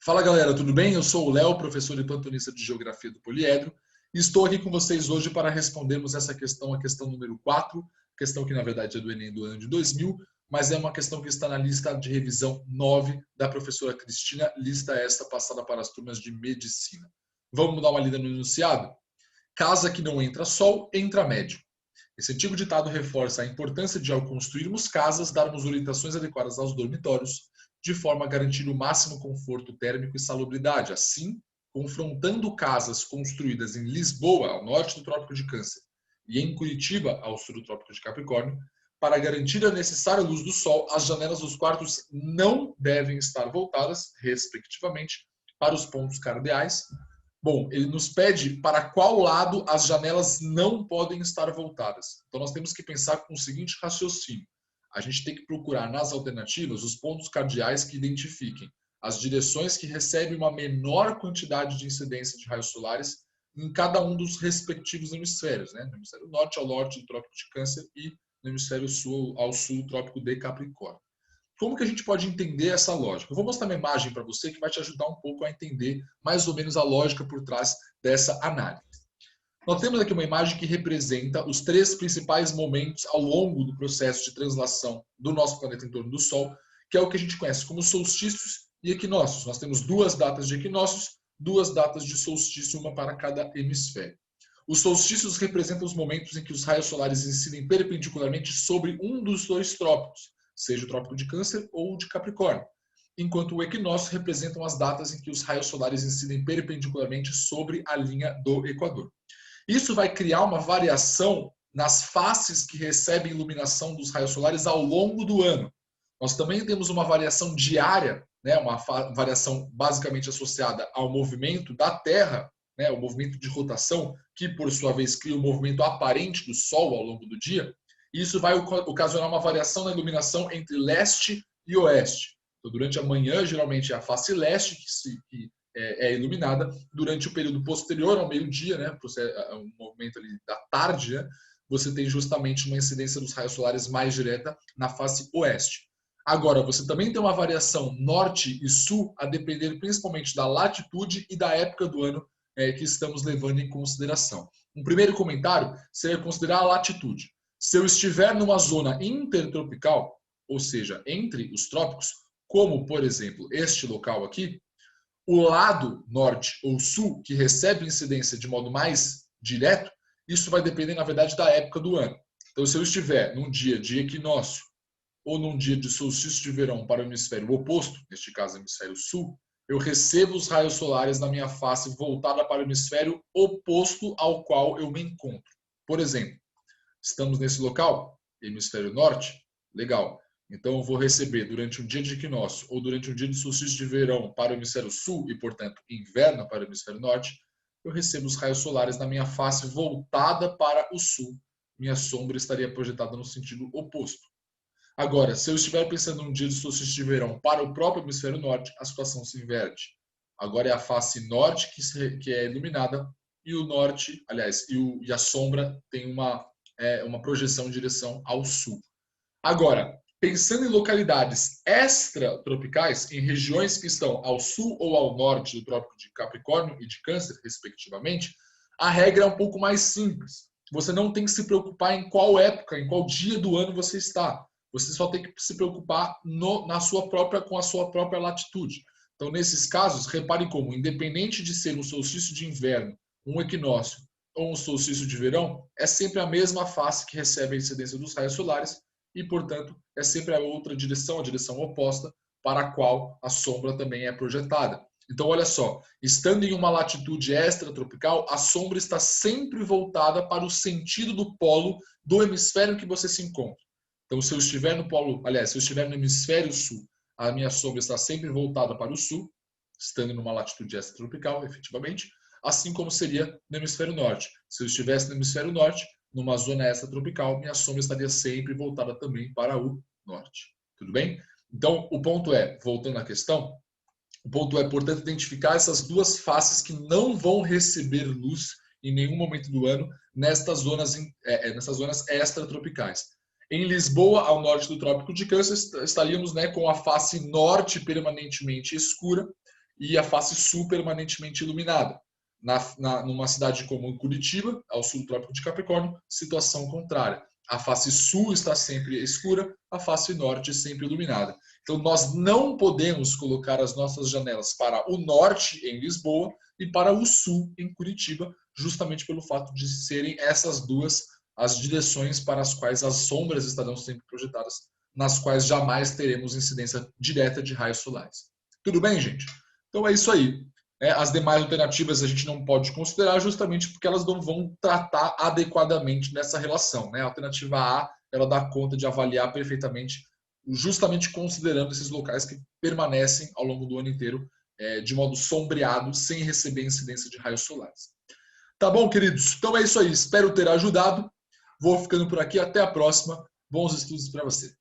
Fala galera, tudo bem? Eu sou o Léo, professor e plantonista de Geografia do Poliedro, e estou aqui com vocês hoje para respondermos essa questão, a questão número 4, questão que na verdade é do Enem do ano de 2000, mas é uma questão que está na lista de revisão 9 da professora Cristina, lista esta passada para as turmas de Medicina. Vamos dar uma lida no enunciado? Casa que não entra sol, entra médio. Esse antigo ditado reforça a importância de, ao construirmos casas, darmos orientações adequadas aos dormitórios, de forma a garantir o máximo conforto térmico e salubridade. Assim, confrontando casas construídas em Lisboa, ao norte do Trópico de Câncer, e em Curitiba, ao sul do Trópico de Capricórnio, para garantir a necessária luz do sol, as janelas dos quartos não devem estar voltadas, respectivamente, para os pontos cardeais. Bom, ele nos pede para qual lado as janelas não podem estar voltadas. Então, nós temos que pensar com o seguinte raciocínio. A gente tem que procurar nas alternativas os pontos cardeais que identifiquem as direções que recebem uma menor quantidade de incidência de raios solares em cada um dos respectivos hemisférios, né? No hemisfério norte ao norte do Trópico de Câncer e no hemisfério sul ao sul do Trópico de Capricórnio. Como que a gente pode entender essa lógica? Eu vou mostrar uma imagem para você que vai te ajudar um pouco a entender mais ou menos a lógica por trás dessa análise. Nós temos aqui uma imagem que representa os três principais momentos ao longo do processo de translação do nosso planeta em torno do Sol, que é o que a gente conhece como solstícios e equinócios. Nós temos duas datas de equinócios, duas datas de solstício, uma para cada hemisfério. Os solstícios representam os momentos em que os raios solares incidem perpendicularmente sobre um dos dois trópicos, seja o Trópico de Câncer ou o de Capricórnio, enquanto o equinócio representam as datas em que os raios solares incidem perpendicularmente sobre a linha do Equador. Isso vai criar uma variação nas faces que recebem iluminação dos raios solares ao longo do ano. Nós também temos uma variação diária, né, uma variação basicamente associada ao movimento da Terra, né, o movimento de rotação, que por sua vez cria o movimento aparente do Sol ao longo do dia. E isso vai ocasionar uma variação na iluminação entre leste e oeste. Então, durante a manhã, geralmente é a face leste que é iluminada. Durante o período posterior ao meio-dia, né, um movimento ali da tarde, né, você tem justamente uma incidência dos raios solares mais direta na face oeste. Agora, você também tem uma variação norte e sul, a depender principalmente da latitude e da época do ano que estamos levando em consideração. Um primeiro comentário seria considerar a latitude. Se eu estiver numa zona intertropical, ou seja, entre os trópicos, como, por exemplo, este local aqui, o lado norte ou sul, que recebe incidência de modo mais direto, isso vai depender, na verdade, da época do ano. Então, se eu estiver num dia de equinócio ou num dia de solstício de verão para o hemisfério oposto, neste caso, o hemisfério sul, eu recebo os raios solares na minha face voltada para o hemisfério oposto ao qual eu me encontro. Por exemplo, estamos nesse local, hemisfério norte, legal. Então eu vou receber durante um dia de equinócio ou durante um dia de solstício de verão para o hemisfério sul e, portanto, inverno para o hemisfério norte, eu recebo os raios solares na minha face voltada para o sul. Minha sombra estaria projetada no sentido oposto. Agora, se eu estiver pensando num dia de solstício de verão para o próprio hemisfério norte, a situação se inverte. Agora é a face norte que é iluminada e o norte, aliás, e a sombra tem uma projeção em direção ao sul. Agora, pensando em localidades extratropicais, em regiões que estão ao sul ou ao norte do Trópico de Capricórnio e de Câncer, respectivamente, a regra é um pouco mais simples. Você não tem que se preocupar em qual época, em qual dia do ano você está. Você só tem que se preocupar com a sua própria latitude. Então, nesses casos, repare como, independente de ser um solstício de inverno, um equinócio ou um solstício de verão, é sempre a mesma face que recebe a incidência dos raios solares e, portanto, é sempre a outra direção, a direção oposta, para a qual a sombra também é projetada. Então, olha só, estando em uma latitude extratropical, a sombra está sempre voltada para o sentido do polo do hemisfério que você se encontra. Então, se eu estiver no polo, aliás, se eu estiver no hemisfério sul, a minha sombra está sempre voltada para o sul, estando numa latitude extratropical, efetivamente, assim como seria no hemisfério norte. Se eu estivesse no hemisfério norte, numa zona extratropical, minha sombra estaria sempre voltada também para o norte. Tudo bem? Então, o ponto é, voltando à questão, o ponto é, portanto, identificar essas duas faces que não vão receber luz em nenhum momento do ano nessas zonas extratropicais. Em Lisboa, ao norte do Trópico de Câncer, estaríamos, né, com a face norte permanentemente escura e a face sul permanentemente iluminada. Numa cidade como Curitiba, ao sul do Trópico de Capricórnio, situação contrária. A face sul está sempre escura, a face norte sempre iluminada. Então, nós não podemos colocar as nossas janelas para o norte, em Lisboa, e para o sul, em Curitiba, justamente pelo fato de serem essas duas as direções para as quais as sombras estarão sempre projetadas, nas quais jamais teremos incidência direta de raios solares. Tudo bem, gente? Então é isso aí. As demais alternativas a gente não pode considerar justamente porque elas não vão tratar adequadamente nessa relação. A alternativa A, ela dá conta de avaliar perfeitamente, justamente considerando esses locais que permanecem ao longo do ano inteiro de modo sombreado, sem receber incidência de raios solares. Tá bom, queridos? Então é isso aí. Espero ter ajudado. Vou ficando por aqui. Até a próxima. Bons estudos para você.